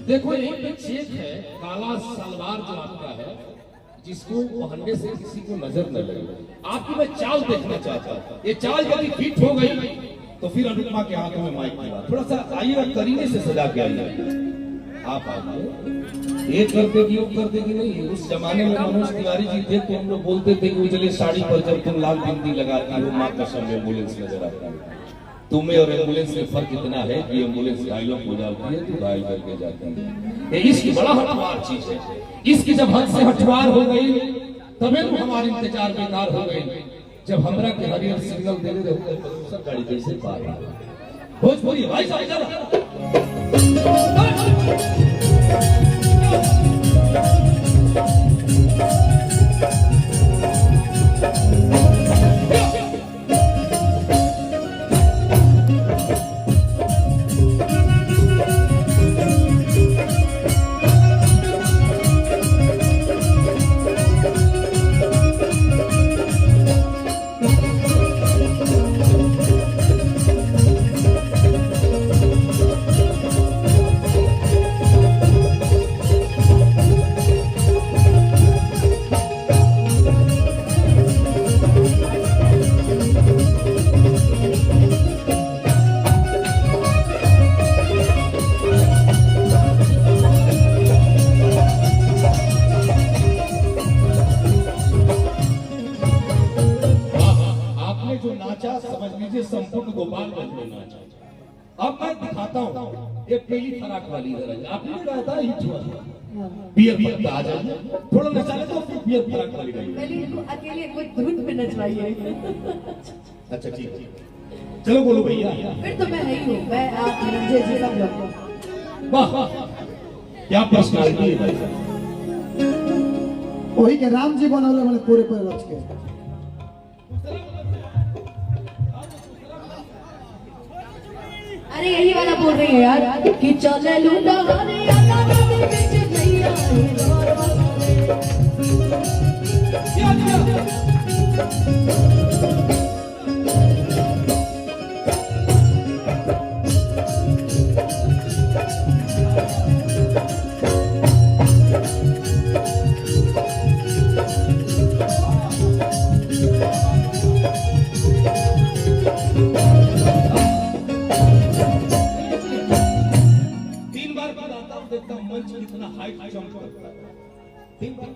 देखो यही पे चेक है, काला सलवार जो आपका है, जिसको पहनने से किसी को नजर न लगे। आपकी मैं चाल देखना चाहता हूँ, ये चाल यदि फिट हो गई तो फिर अनुपमा के हाथों में माइक की बात। थोड़ा सा आइएगा, करीने से सजा के आइए। आप आइए, एक करते कि योग करते कि नहीं। उस जमाने में मनोज तिवारी जी थे तो हम लोग बोलते थे कि उजले साड़ी पर जब तुम लाल बिंदी लगाती हो, माँ कसम एम्बुलेंस नजर आती है। तुम्हें और एम्बुलेंस में फर्क इतना है कि एम्बुलेंस घायलों को जाती है तो घायल करके जाती है। ये इसकी बड़ा हटवार चीज है। इसकी जब हद से हटवार हो गई तभी तो हमारे इंतजार बेकार हो गए। जब हमरा के हरियर सिग्नल दे रहे थे सब गाड़ी कैसे पार आ भोजपुरी भाई साहब समझ लीजिए संपूर्ण गोपालगंज में नाचा। अब मैं दिखाता हूँ एक पीली फराक वाली है। आपने कहा था हिट हुआ बियर पत्ता आ जाए थोड़ा नचाने तो बियर फराक वाली गई। पहले इनको अकेले कोई धुन पे नचवाइए। अच्छा ठीक, चलो बोलो भैया। फिर तो मैं ही हूँ, मैं आप रंजे जी सब लोग। वाह क्या पर्सनालिटी है भाई। वही के राम जी बनौले वाले पूरे पूरे रच के। अरे यही वाला बोल रही है यार कि चले लूटा हरे आका नदी बीच नैया मंच कितना हाइट जंप करता है। 3 बार